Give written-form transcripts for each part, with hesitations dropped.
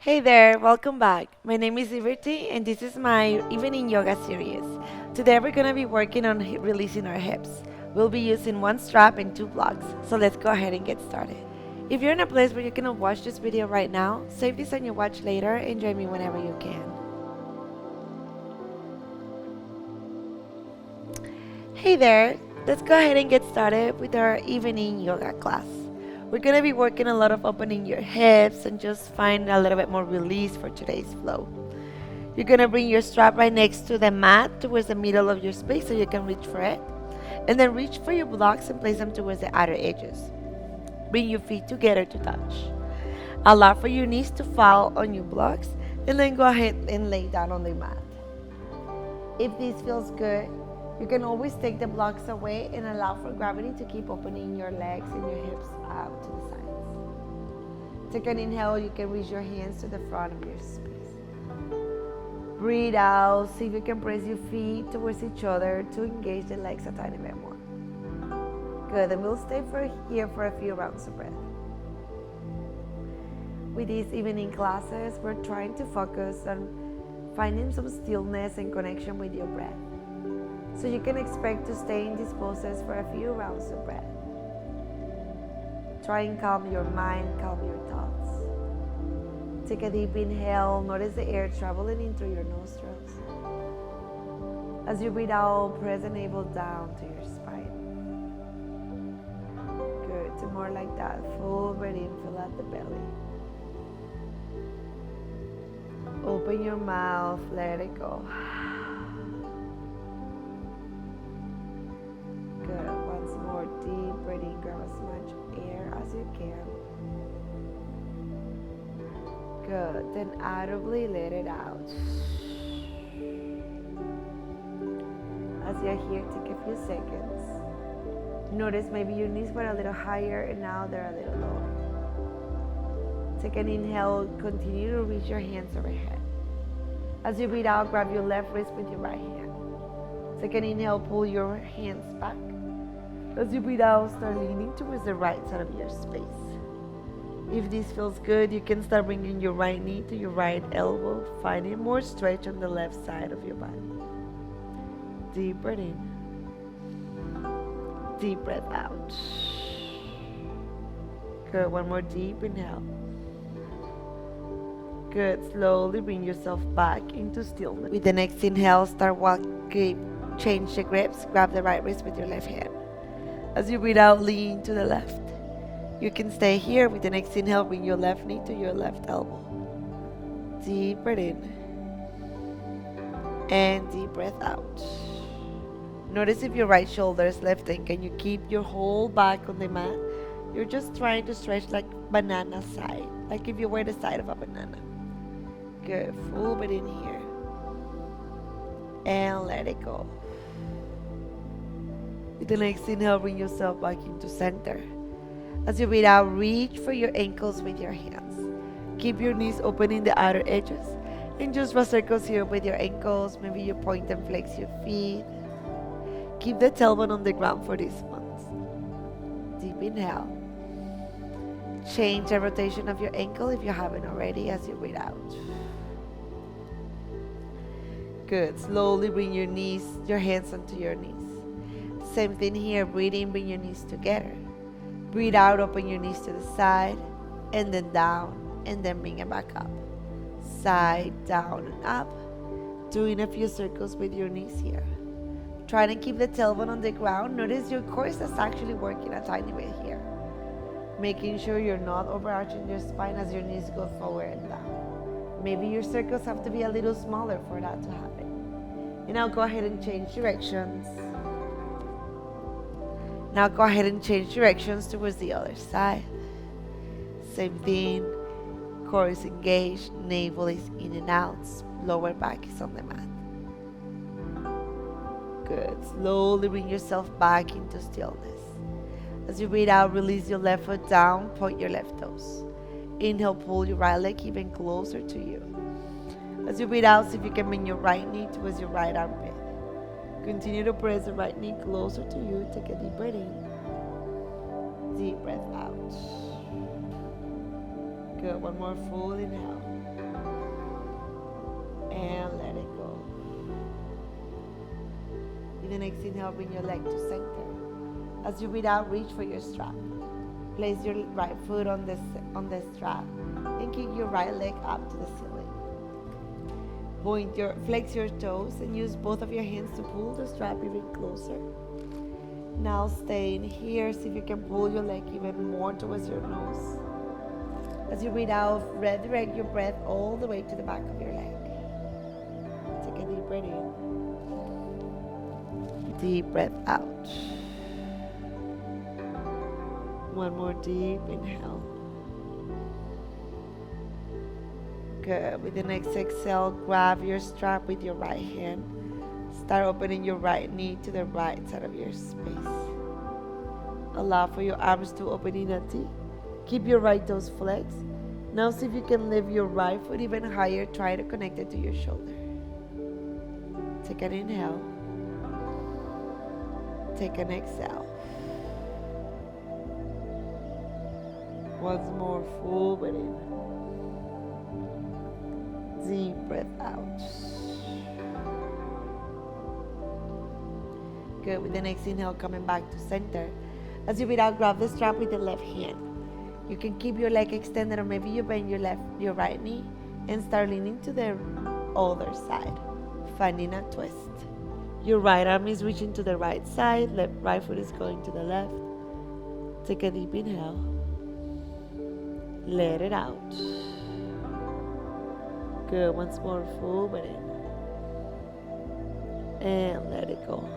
Hey there, welcome back. My name is Liberty and this is my evening yoga series. Today we're going to be working on releasing our hips. We'll be using one strap and two blocks, so let's go ahead and get started. If you're in a place where you can watch this video right now, save this on your watch later and join me whenever you can. Hey there, let's go ahead and get started with our evening yoga class. We're going to be working a lot of opening your hips and just find a little bit more release for today's flow. You're going to bring your strap right next to the mat towards the middle of your space so you can reach for it. And then reach for your blocks and place them towards the outer edges. Bring your feet together to touch. Allow for your knees to fall on your blocks and then go ahead and lay down on the mat. If this feels good, you can always take the blocks away and allow for gravity to keep opening your legs and your hips out to the sides. Take an inhale, you can reach your hands to the front of your space. Breathe out, see if you can press your feet towards each other to engage the legs a tiny bit more. Good, and we'll stay here for a few rounds of breath. With these evening classes, we're trying to focus on finding some stillness and connection with your breath. So you can expect to stay in these poses for a few rounds of breath. Try and calm your mind, calm your thoughts. Take a deep inhale, notice the air traveling in through your nostrils. As you breathe out, press the navel down to your spine. Good, to more like that. Full breath in, fill out the belly. Open your mouth, let it go. Good. Once more, deep breathing. Grab as much air as you can. Good. Then audibly let it out. As you're here, take a few seconds. Notice maybe your knees were a little higher and now they're a little lower. Take an inhale. Continue to reach your hands overhead. As you breathe out, grab your left wrist with your right hand. Take an inhale, pull your hands back. As you breathe out, start leaning towards the right side of your space. If this feels good, you can start bringing your right knee to your right elbow, finding more stretch on the left side of your body. Deep breath in. Deep breath out. Good. One more deep inhale. Good. Slowly bring yourself back into stillness. With the next inhale, start walking. Change the grips. Grab the right wrist with your left hand. As you breathe out, lean to the left. You can stay here. With the next inhale, bring your left knee to your left elbow. Deep breath in. And deep breath out. Notice if your right shoulder is lifting. Can you keep your whole back on the mat? You're just trying to stretch like banana side. Like if you were the side of a banana. Good. Full breath in here. And let it go. With the next inhale, bring yourself back into center. As you breathe out, reach for your ankles with your hands. Keep your knees open in the outer edges. And just draw circles here with your ankles. Maybe you point and flex your feet. Keep the tailbone on the ground for these ones. Deep inhale. Change the rotation of your ankle if you haven't already as you breathe out. Good. Slowly bring your hands onto your knees. Same thing here. Breathe in, bring your knees together. Breathe out, open your knees to the side, and then down, and then bring it back up. Side, down, and up. Doing a few circles with your knees here. Try to keep the tailbone on the ground. Notice your core is actually working a tiny bit here. Making sure you're not overarching your spine as your knees go forward and down. Maybe your circles have to be a little smaller for that to happen. And now go ahead and change directions. Now go ahead and change directions towards the other side. Same thing. Core is engaged, navel is in and out, lower back is on the mat. Good. Slowly bring yourself back into stillness. As you breathe out, release your left foot down, point your left toes. Inhale, pull your right leg even closer to you. As you breathe out, see if you can bring your right knee towards your right armpit. Continue to press the right knee closer to you. Take a deep breath in. Deep breath out. Good. One more full inhale. And let it go. With the next inhale, bring your leg to center. As you breathe out, reach for your strap. Place your right foot on the strap and kick your right leg up to the ceiling. Flex your toes and use both of your hands to pull the strap even closer. Now stay in here. See if you can pull your leg even more towards your nose. As you breathe out, redirect your breath all the way to the back of your leg. Take a deep breath in. Deep breath out. One more deep inhale. Good. With the next exhale, grab your strap with your right hand. Start opening your right knee to the right side of your space. Allow for your arms to open in a T. Keep your right toes flexed. Now see if you can lift your right foot even higher. Try to connect it to your shoulder. Take an inhale. Take an exhale. Once more, full breath in. Deep breath out. Good. With the next inhale, coming back to center. As you breathe out, grab the strap with the left hand. You can keep your leg extended, or maybe you bend your right knee and start leaning to the other side, finding a twist. Your right arm is reaching to the right side, right foot is going to the left. Take a deep inhale. Let it out. Good. Once more, full breath in. And let it go.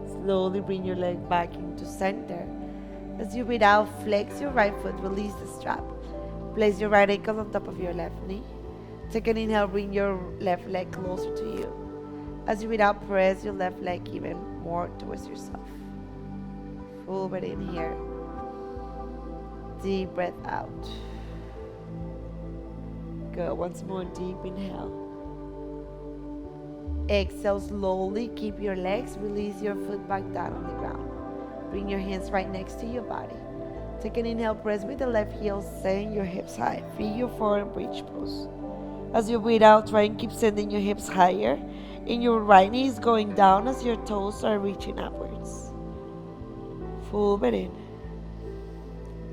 Slowly bring your leg back into center. As you breathe out, flex your right foot, release the strap. Place your right ankle on top of your left knee. Take an inhale, bring your left leg closer to you. As you breathe out, press your left leg even more towards yourself. Full breath in here. Deep breath out. Good. Once more, deep inhale. Exhale slowly. Keep your legs. Release your foot back down on the ground. Bring your hands right next to your body. Take an inhale. Press with the left heel. Send your hips high. Feel your forward bridge pose. As you breathe out, try and keep sending your hips higher. And your right knee is going down as your toes are reaching upwards. Full breath in.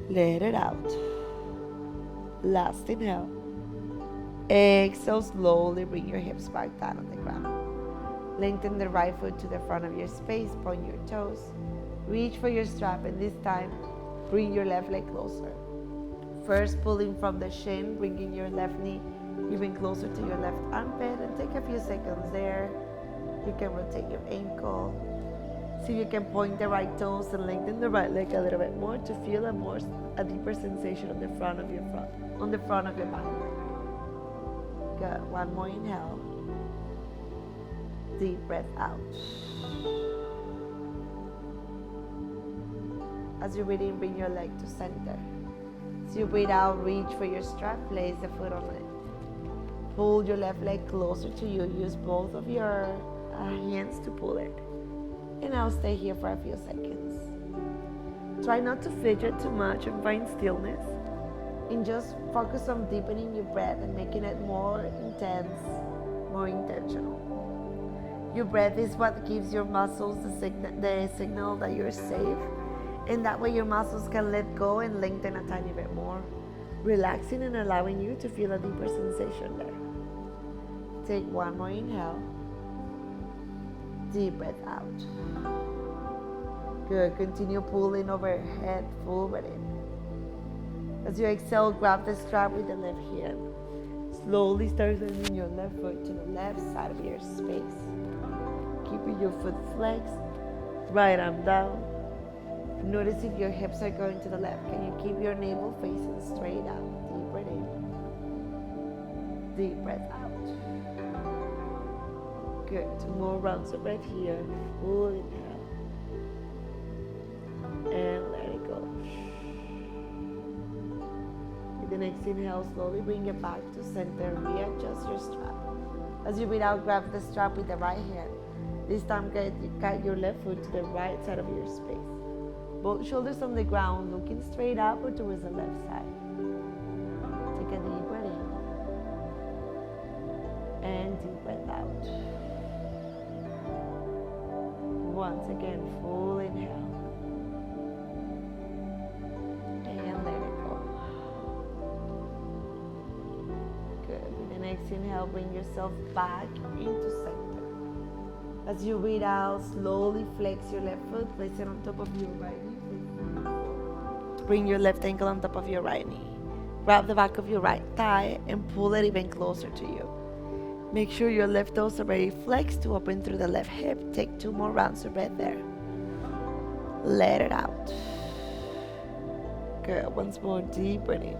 Let it out. Last inhale. Exhale, slowly bring your hips back down on the ground. Lengthen the right foot to the front of your space, point your toes. Reach for your strap, and this time, bring your left leg closer. First, pulling from the shin, bringing your left knee even closer to your left armpit, and take a few seconds there. You can rotate your ankle. See if you can point the right toes and lengthen the right leg a little bit more to feel a deeper sensation on the front of your back. Good. One more inhale. Deep breath out. As you breathe in, bring your leg to center. As you breathe out, reach for your strap. Place the foot on it. Pull your left leg closer to you. Use both of your hands to pull it. And I'll stay here for a few seconds. Try not to fidget too much and find stillness. And just focus on deepening your breath and making it more intense, more intentional. Your breath is what gives your muscles the signal that you're safe. And that way your muscles can let go and lengthen a tiny bit more, relaxing and allowing you to feel a deeper sensation there. Take one more inhale. Deep breath out. Good. Continue pulling overhead, full breath in. As you exhale, grab the strap with the left hand. Slowly start sending your left foot to the left side of your space. Keeping your foot flexed, right arm down. Notice if your hips are going to the left. Can you keep your navel facing straight out? Deep breath in. Deep breath out. Good. 2 more rounds of breath here. Full inhale. And let it go. With the next inhale, slowly bring it back to center. Readjust your strap. As you breathe out, grab the strap with the right hand. This time, guide your left foot to the right side of your space. Both shoulders on the ground, looking straight up or towards the left side. Take a deep breath in and deep breath out. Once again, full inhale and let it go. Good. With the next inhale, bring yourself back into center. As you breathe out, slowly flex your left foot, place it on top of your right knee. Bring your left ankle on top of your right knee. Grab the back of your right thigh and pull it even closer to you. Make sure your left toes are very flexed to open through the left hip. Take 2 more rounds of breath there. Let it out. Good. Once more, deep breath in.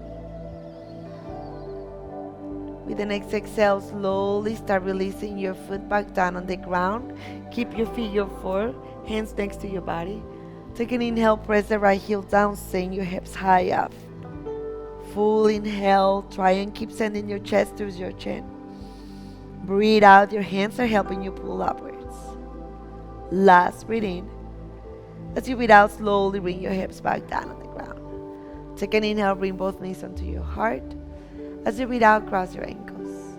With the next exhale, slowly start releasing your foot back down on the ground. Keep your figure 4, hands next to your body. Take an inhale, press the right heel down, send your hips high up. Full inhale, try and keep sending your chest towards your chin. Breathe out, your hands are helping you pull upwards. Last breathe in. As you breathe out, slowly bring your hips back down on the ground. Take an inhale, bring both knees onto your heart. As you breathe out, cross your ankles.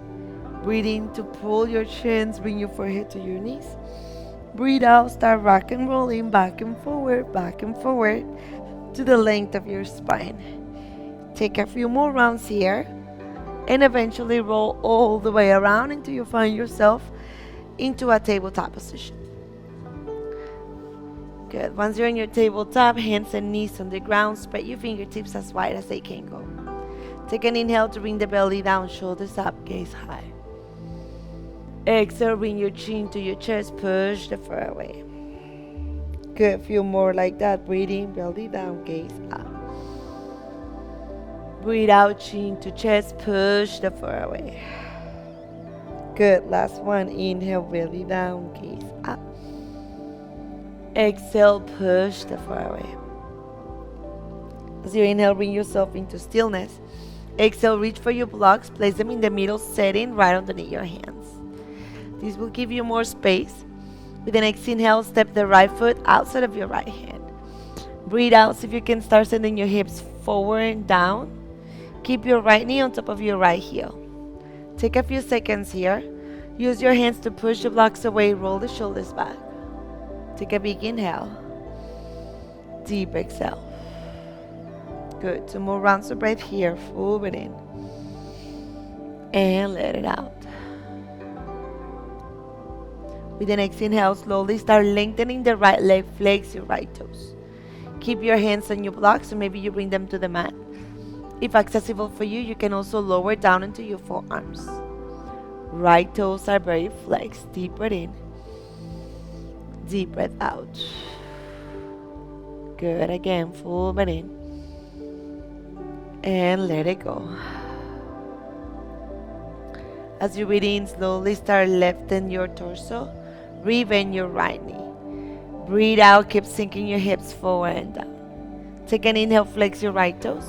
Breathe in to pull your chins, bring your forehead to your knees. Breathe out, start rock and rolling back and forward to the length of your spine. Take a few more rounds here and eventually roll all the way around until you find yourself into a tabletop position. Good. Once you're in your tabletop, hands and knees on the ground, spread your fingertips as wide as they can go. Take an inhale to bring the belly down, shoulders up, gaze high. Exhale, bring your chin to your chest, push the fur away. Good, few more like that. Breathe in, belly down, gaze up. Breathe out, chin to chest, push the fur away. Good, last one. Inhale, belly down, gaze up. Exhale, push the fur away. As you inhale, bring yourself into stillness. Exhale, reach for your blocks, place them in the middle setting right underneath your hands. This will give you more space. With the next inhale, step the right foot outside of your right hand. Breathe out, see if you can start sending your hips forward and down. Keep your right knee on top of your right heel. Take a few seconds here. Use your hands to push the blocks away, roll the shoulders back. Take a big inhale. Deep exhale. Good. 2 more rounds of breath here. Full breath in. And let it out. With the next inhale, slowly start lengthening the right leg, flex your right toes. Keep your hands on your blocks, or maybe you bring them to the mat. If accessible for you, you can also lower down into your forearms. Right toes are very flexed. Deep breath in. Deep breath out. Good. Again, full breath in. And let it go. As you breathe in, slowly start lifting your torso. Rebend your right knee. Breathe out, keep sinking your hips forward and down. Take an inhale, flex your right toes.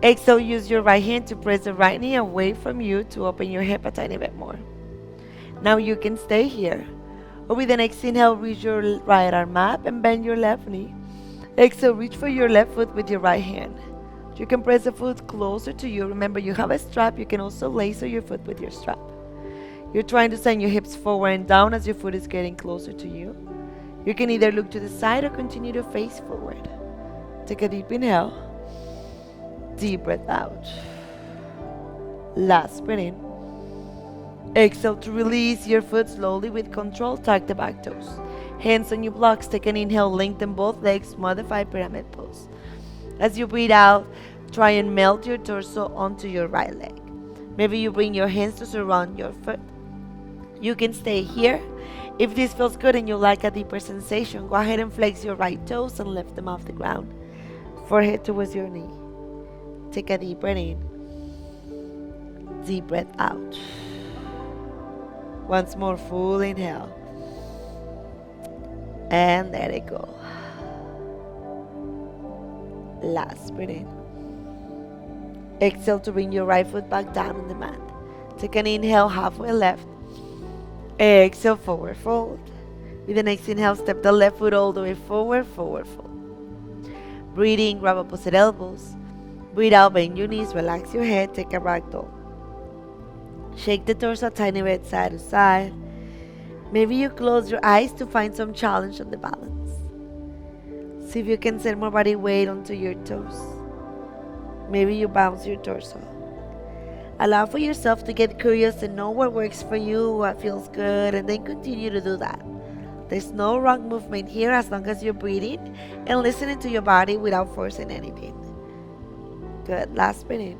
Exhale, use your right hand to press the right knee away from you to open your hip a tiny bit more. Now you can stay here. Or with the next inhale, reach your right arm up and bend your left knee. Exhale, reach for your left foot with your right hand. You can press the foot closer to you. Remember, you have a strap. You can also lacer your foot with your strap. You're trying to send your hips forward and down as your foot is getting closer to you. You can either look to the side or continue to face forward. Take a deep inhale. Deep breath out. Last breath in. Exhale to release your foot slowly with control. Tuck the back toes. Hands on your blocks. Take an inhale. Lengthen both legs. Modify pyramid pose. As you breathe out, try and melt your torso onto your right leg. Maybe you bring your hands to surround your foot. You can stay here. If this feels good and you like a deeper sensation, go ahead and flex your right toes and lift them off the ground. Forehead towards your knee. Take a deep breath in. Deep breath out. Once more, full inhale. And let it go. Last breath in. Exhale to bring your right foot back down on the mat. Take an inhale, halfway left. Exhale, forward fold. With the next inhale, step the left foot all the way forward, forward fold. Breathe in, grab opposite elbows. Breathe out, bend your knees, relax your head, take a ragdoll. Shake the torso a tiny bit side to side. Maybe you close your eyes to find some challenge on the balance. See if you can send more body weight onto your toes. Maybe you bounce your torso. Allow for yourself to get curious and know what works for you, what feels good, and then continue to do that. There's no wrong movement here as long as you're breathing and listening to your body without forcing anything. Good. Last breath in.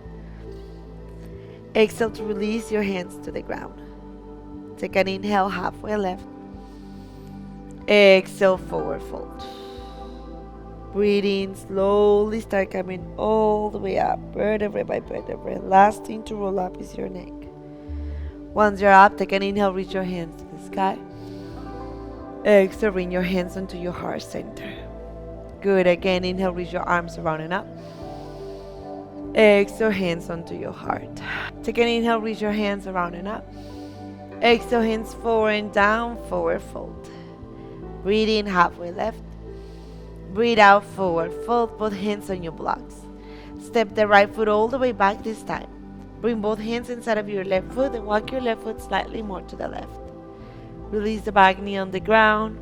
Exhale to release your hands to the ground. Take an inhale, halfway left. Exhale, forward fold. Breathe in, slowly start coming all the way up, vertebrae by vertebrae. Last thing to roll up is your neck. Once you're up, take an inhale, reach your hands to the sky. Exhale, bring your hands onto your heart center. Good. Again, inhale, reach your arms around and up. Exhale, hands onto your heart. Take an inhale, reach your hands around and up. Exhale, hands forward and down, forward fold. Breathe in, halfway left. Breathe out, forward fold, both hands on your blocks. Step the right foot all the way back this time. Bring both hands inside of your left foot and walk your left foot slightly more to the left. Release the back knee on the ground.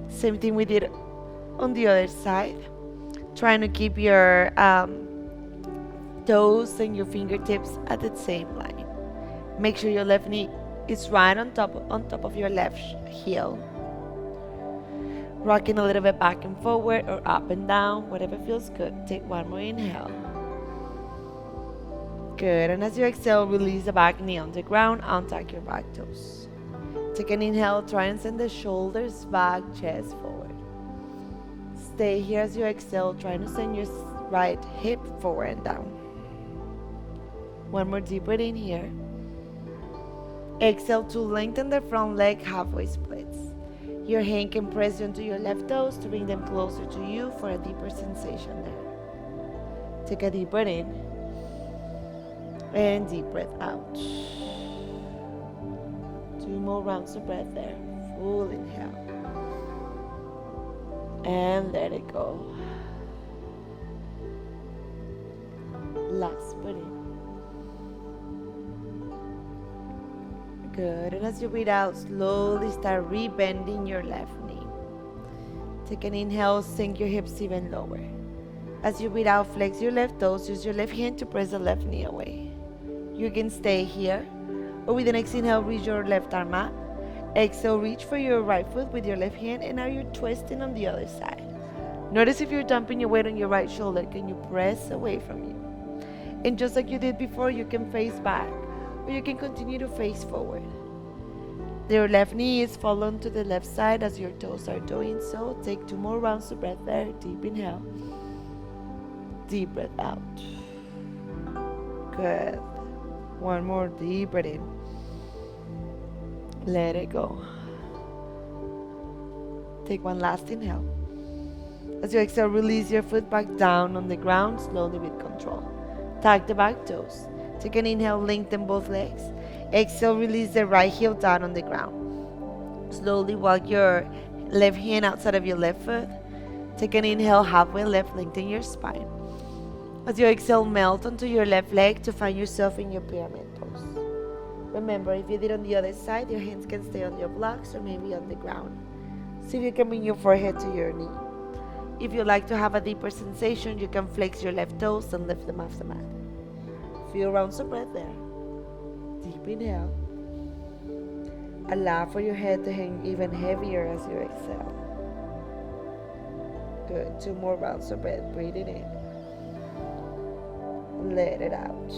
Same thing we did on the other side. Trying to keep your toes and your fingertips at the same line. Make sure your left knee is right on top of your left heel. Rocking a little bit back and forward or up and down, whatever feels good. Take one more inhale. Good. And as you exhale, release the back knee on the ground, untuck your back toes. Take an inhale, try and send the shoulders back, chest forward. Stay here as you exhale, trying to send your right hip forward and down. One more deep breath in here. Exhale to lengthen the front leg, halfway splits. Your hand can press onto your left toes to bring them closer to you for a deeper sensation there. Take a deep breath in and deep breath out. 2 more rounds of breath there. Full inhale and let it go. Last breath in. Good. And as you breathe out, slowly start rebending your left knee. Take an inhale, sink your hips even lower. As you breathe out, flex your left toes. Use your left hand to press the left knee away. You can stay here, or with the next inhale, reach your left arm up. Exhale, reach for your right foot with your left hand, and now you're twisting on the other side. Notice if you're dumping your weight on your right shoulder, can you press away from you? And just like you did before, you can face back, or you can continue to face forward. Your left knee is fallen to the left side as your toes are doing so. Take 2 more rounds of breath there. Deep inhale. Deep breath out. Good. 1 more deep breath in. Let it go. Take 1 last inhale. As you exhale, release your foot back down on the ground slowly with control. Tuck the back toes. Take an inhale, lengthen both legs. Exhale, release the right heel down on the ground. Slowly walk your left hand outside of your left foot. Take an inhale, halfway left, lengthen your spine. As you exhale, melt onto your left leg to find yourself in your pyramid pose. Remember, if you did on the other side, your hands can stay on your blocks or maybe on the ground. See if you can bring your forehead to your knee. If you like to have a deeper sensation, you can flex your left toes and lift them off the mat. Few rounds of breath there. Deep inhale. Allow for your head to hang even heavier as you exhale. Good. 2 more rounds of breath. Breathe it in. Let it out.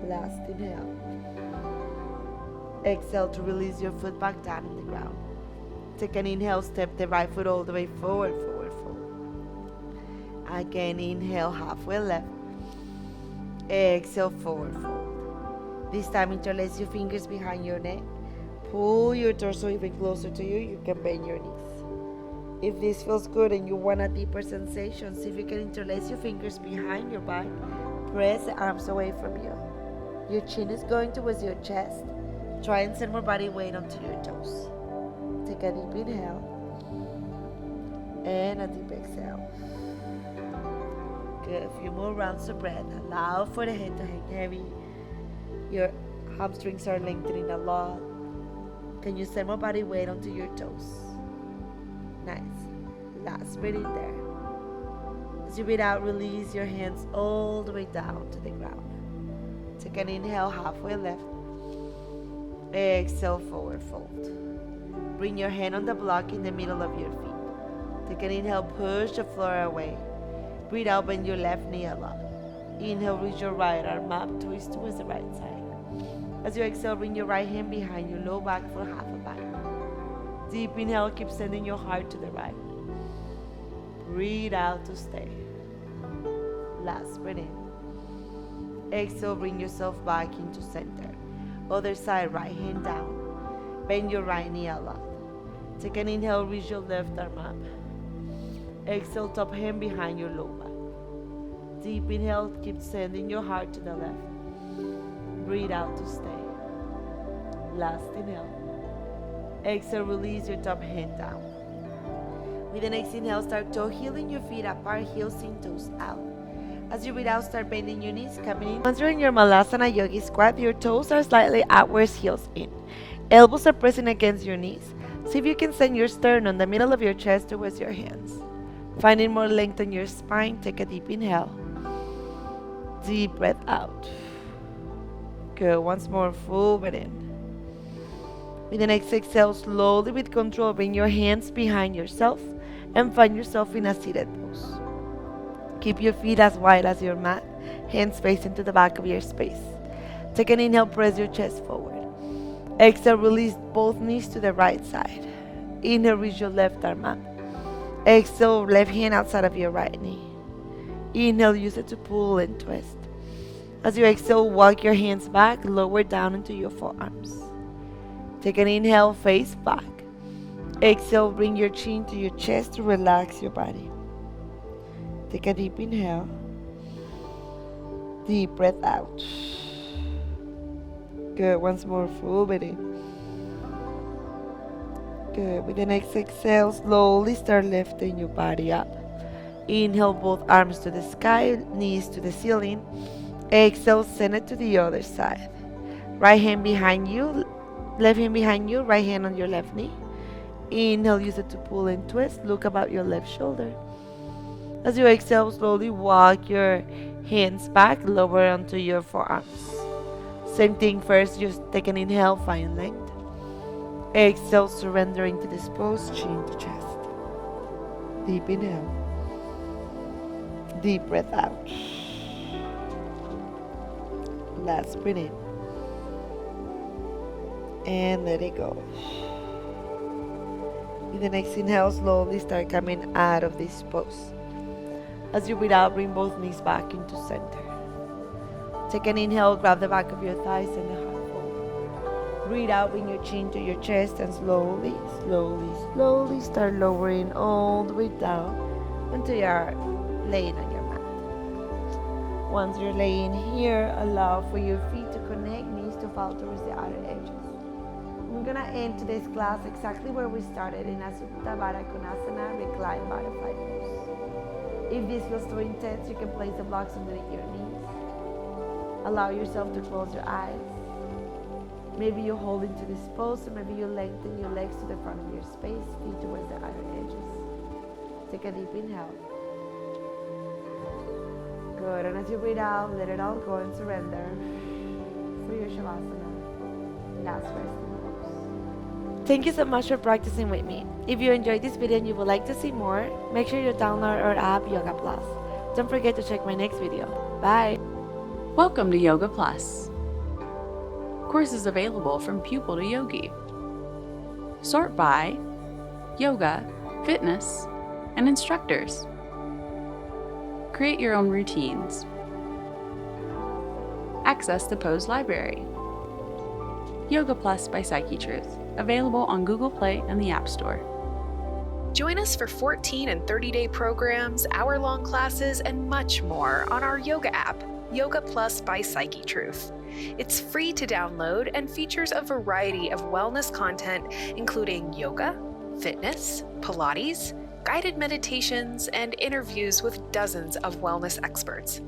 Last inhale. Exhale to release your foot back down on the ground. Take an inhale, step the right foot all the way forward, forward, forward. Again, inhale, halfway left. Exhale, forward fold. This time, interlace your fingers behind your neck. Pull your torso even closer to you. You can bend your knees. If this feels good and you want a deeper sensation, see if you can interlace your fingers behind your back. Press the arms away from you. Your chin is going towards your chest. Try and send more body weight onto your toes. Take a deep inhale. And a deep exhale. Good. A few more rounds of breath. Allow for the head to hang heavy. Your hamstrings are lengthening a lot. Can you send more body weight onto your toes? Nice. Last breath in there. As you breathe out, release your hands all the way down to the ground. Take an inhale, halfway left. Exhale, forward fold. Bring your hand on the block in the middle of your feet. Take an inhale, push the floor away. Breathe out, bend your left knee a lot. Inhale, reach your right arm up, twist towards the right side. As you exhale, bring your right hand behind your low back for half a back. Deep inhale, keep sending your heart to the right. Breathe out to stay. Last breath in. Exhale, bring yourself back into center. Other side, right hand down. Bend your right knee a lot. Take an inhale, reach your left arm up. Exhale, top hand behind your low back. Deep inhale, keep sending your heart to the left. Breathe out to stay. Last inhale. Exhale, release your top hand down. With the next inhale, start toe heeling your feet apart, heels in, toes out. As you breathe out, start bending your knees, coming in. Once you're in your Malasana Yogi squat, your toes are slightly outwards, heels in. Elbows are pressing against your knees. See if you can send your sternum, the middle of your chest, towards your hands. Finding more length in your spine, take a deep inhale. Deep breath out. Good. Once more, full breath in. With the next exhale, slowly with control, bring your hands behind yourself and find yourself in a seated pose. Keep your feet as wide as your mat, hands facing to the back of your space. Take an inhale, press your chest forward. Exhale, release both knees to the right side. Inhale, reach your left arm up. Exhale, left hand outside of your right knee. Inhale, use it to pull and twist. As you exhale, walk your hands back, lower down into your forearms. Take an inhale, face back. Exhale, bring your chin to your chest to relax your body. Take a deep inhale. Deep breath out. Good. Once more, full breath in. Good. With the next exhale, slowly start lifting your body up. Inhale, both arms to the sky, knees to the ceiling. Exhale, send it to the other side. Right hand behind you, left hand behind you, right hand on your left knee. Inhale, use it to pull and twist. Look about your left shoulder. As you exhale, slowly walk your hands back, lower onto your forearms. Same thing first, just take an inhale, find length. Exhale, surrendering to this pose, chin to chest. Deep inhale. Deep breath out. Last breath in. And let it go. With the next inhale, slowly start coming out of this pose. As you breathe out, bring both knees back into center. Take an inhale, grab the back of your thighs and the heart forward. Breathe out, bring your chin to your chest and slowly, slowly, slowly start lowering all the way down until you are laying on your mat. Once you're laying here, allow for your feet to connect, knees to fall towards the outer edges. We're going to end today's class exactly where we started in a Supta Baddha Konasana, reclined butterfly pose. If this feels too intense, you can place the blocks underneath your knees. Allow yourself to close your eyes. Maybe you hold into this pose, or maybe you lengthen your legs to the front of your space, feet towards the outer edges. Take a deep inhale. Good, and as you breathe out, let it all go and surrender for your Shavasana. Last resting pose. Thank you so much for practicing with me. If you enjoyed this video and you would like to see more, make sure you download our app Yoga Plus. Don't forget to check my next video. Bye! Welcome to Yoga Plus. Courses available from pupil to yogi. Sort by yoga, fitness, and instructors. Create your own routines. Access the pose library. Yoga Plus by Psyche Truth, available on Google Play and the App Store. Join us for 14 and 30-day programs, hour-long classes, and much more on our yoga app, Yoga Plus by Psyche Truth. It's free to download and features a variety of wellness content, including yoga, fitness, Pilates, guided meditations, and interviews with dozens of wellness experts.